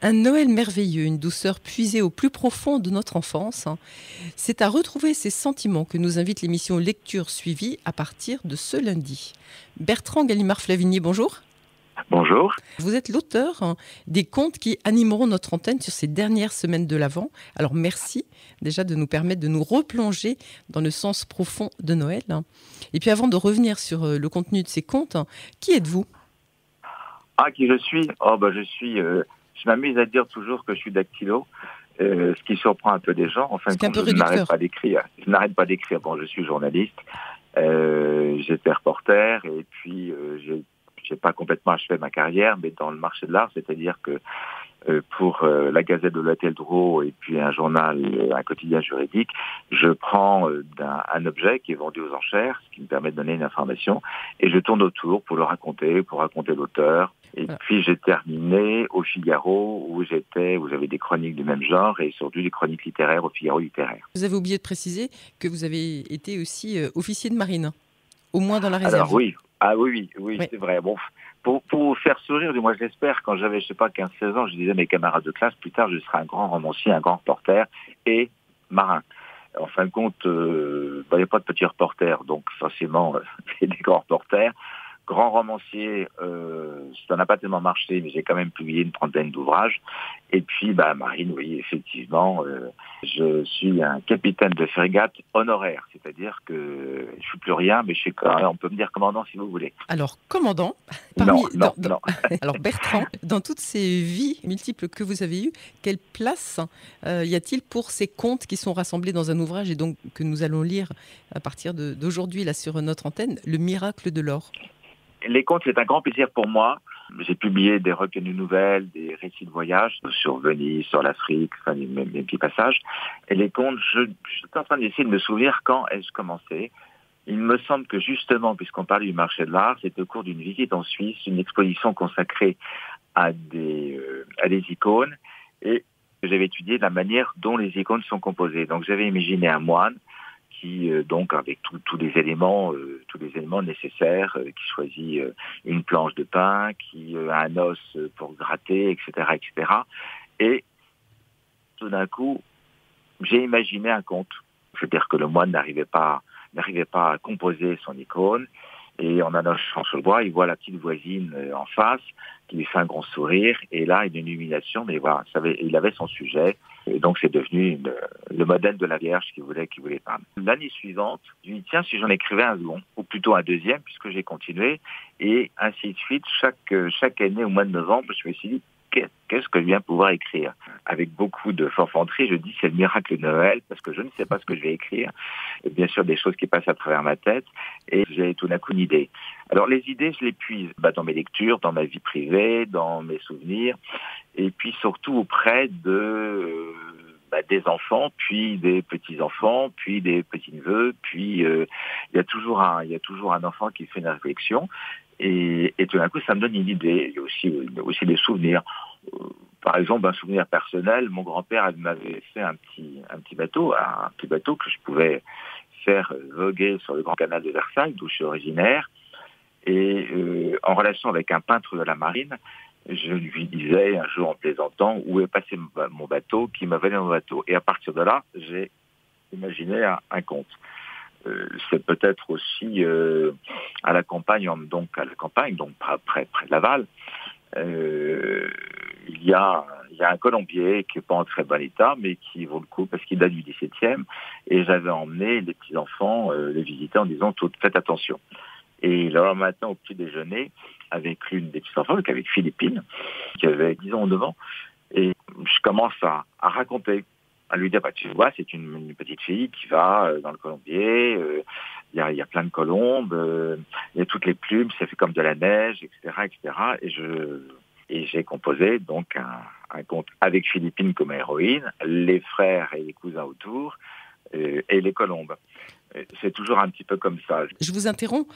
Un Noël merveilleux, une douceur puisée au plus profond de notre enfance. C'est à retrouver ces sentiments que nous invite l'émission Lecture suivie à partir de ce lundi. Bertrand Gallimard-Flavigny, bonjour. Bonjour. Vous êtes l'auteur des contes qui animeront notre antenne sur ces dernières semaines de l'Avent. Alors merci déjà de nous permettre de nous replonger dans le sens profond de Noël. Et puis avant de revenir sur le contenu de ces contes, qui êtes-vous ? Ah, qui je suis ? Je m'amuse à dire toujours que je suis dactylo, ce qui surprend un peu des gens. En fin de compte, je n'arrête pas d'écrire. Bon, je suis journaliste, j'étais reporter, et puis j'ai pas complètement achevé ma carrière, mais dans le marché de l'art, c'est-à-dire que pour la Gazette de l'Hôtel-Drouot et puis un journal, un quotidien juridique, je prends un objet qui est vendu aux enchères, ce qui me permet de donner une information, et je tourne autour pour raconter l'auteur. Et puis j'ai terminé au Figaro où j'avais des chroniques du même genre et surtout des chroniques littéraires au Figaro littéraire. Vous avez oublié de préciser que vous avez été aussi officier de marine, au moins dans la réserve. Alors oui, c'est vrai. Bon, pour vous faire sourire, du moins je l'espère, quand j'avais, 15-16 ans, je disais à mes camarades de classe, plus tard je serai un grand romancier, un grand reporter et marin. En fin de compte, il n'y a pas de petits reporters, donc forcément, c'est des grands reporters. Grand romancier, ça n'a pas tellement marché, mais j'ai quand même publié une trentaine d'ouvrages. Et puis, marine, oui, effectivement, je suis un capitaine de frégate honoraire, c'est-à-dire que je suis plus rien, mais on peut me dire commandant si vous voulez. Alors, commandant, non. Alors Bertrand, dans toutes ces vies multiples que vous avez eues, quelle place y a-t-il pour ces contes qui sont rassemblés dans un ouvrage et donc que nous allons lire à partir d'aujourd'hui là sur notre antenne, Le Miracle de l'or? Les contes, c'est un grand plaisir pour moi. J'ai publié des recueils de nouvelles, des récits de voyage sur Venise, sur l'Afrique, mes petits passages. Et les contes, je suis en train d'essayer de me souvenir quand ai-je commencé. Il me semble que justement, puisqu'on parle du marché de l'art, c'est au cours d'une visite en Suisse, une exposition consacrée à des icônes. Et j'avais étudié la manière dont les icônes sont composées. Donc j'avais imaginé un moine qui donc avec tous les éléments nécessaires, qui choisit une planche de pain, qui a un os pour gratter, etc. Et tout d'un coup, j'ai imaginé un conte. C'est-à-dire que le moine n'arrivait pas à composer son icône, et en allant sur le bois, il voit la petite voisine en face, qui lui fait un grand sourire, et là, une illumination, mais voilà, il avait son sujet, et donc c'est devenu le modèle de la Vierge qu'il voulait peindre. L'année suivante, je me dis, tiens, si j'en écrivais un second, ou plutôt un deuxième, puisque j'ai continué, et ainsi de suite, chaque année, au mois de novembre, je me suis dit, qu'est-ce que je viens pouvoir écrire? Avec beaucoup de forfanterie, je dis c'est le miracle de Noël, parce que je ne sais pas ce que je vais écrire. Et bien sûr, des choses qui passent à travers ma tête, et j'ai tout d'un coup une idée. Alors les idées, je les puise dans mes lectures, dans ma vie privée, dans mes souvenirs, et puis surtout auprès des enfants, puis des petits-enfants, puis des petits-neveux, puis il y a toujours un enfant qui fait une réflexion. Et tout d'un coup, ça me donne une idée. Il y a aussi des souvenirs. Par exemple, un souvenir personnel, mon grand-père m'avait fait un petit bateau que je pouvais faire voguer sur le grand canal de Versailles, d'où je suis originaire. Et en relation avec un peintre de la marine, je lui disais un jour en plaisantant où est passé mon bateau, qui m'a volé mon bateau. Et à partir de là, j'ai imaginé un conte. C'est peut-être aussi à la campagne, donc près de Laval, il y a un colombier qui n'est pas en très bon état, mais qui vaut le coup parce qu'il date du XVIIe. Et j'avais emmené les petits-enfants les visiter en disant faites attention. Et le matin, au petit déjeuner, avec l'une des petits-enfants, avec Philippine, qui avait 10 ans ou 9 ans, et je commence à raconter. À lui dire, tu vois, c'est une petite fille qui va dans le colombier, il y a plein de colombes, il y a toutes les plumes, ça fait comme de la neige, etc. Et j'ai composé donc un conte avec Philippine comme héroïne, les frères et les cousins autour, et les colombes. C'est toujours un petit peu comme ça. Je vous interromps,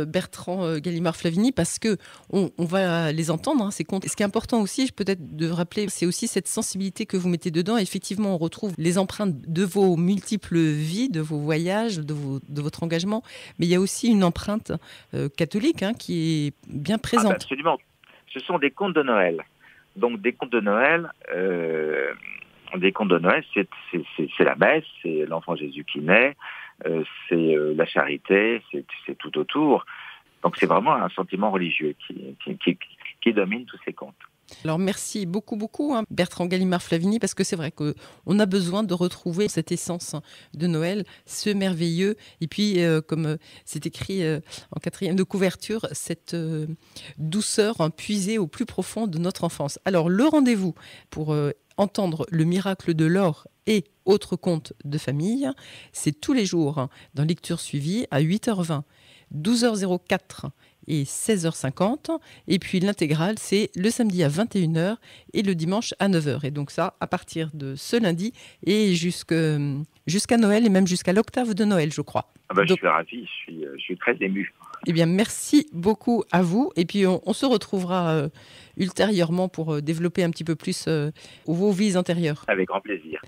Bertrand Gallimard-Flavigny, parce que on va les entendre, ces contes. Et ce qui est important aussi, peut-être de rappeler, c'est aussi cette sensibilité que vous mettez dedans. Effectivement, on retrouve les empreintes de vos multiples vies, de vos voyages, de votre engagement. Mais il y a aussi une empreinte catholique qui est bien présente. Absolument. Ce sont des contes de Noël. Donc des contes de Noël, c'est la messe, c'est l'enfant Jésus qui naît, c'est la charité, c'est tout autour. Donc c'est vraiment un sentiment religieux qui domine tous ces contes. Alors merci beaucoup, beaucoup Bertrand Gallimard-Flavigny, parce que c'est vrai qu'on a besoin de retrouver cette essence de Noël, ce merveilleux, et puis comme c'est écrit en 4e de couverture, cette douceur puisée au plus profond de notre enfance. Alors le rendez-vous pour entendre le miracle de l'or et autres contes de famille, c'est tous les jours dans Lecture Suivie à 8h20, 12h04 et 16h50. Et puis l'intégrale, c'est le samedi à 21h et le dimanche à 9h. Et donc ça, à partir de ce lundi et jusqu'à Noël et même jusqu'à l'octave de Noël, je crois. Je suis ravi, je suis très ému. Eh bien, merci beaucoup à vous. Et puis, on se retrouvera ultérieurement pour développer un petit peu plus vos vies intérieures. Avec grand plaisir.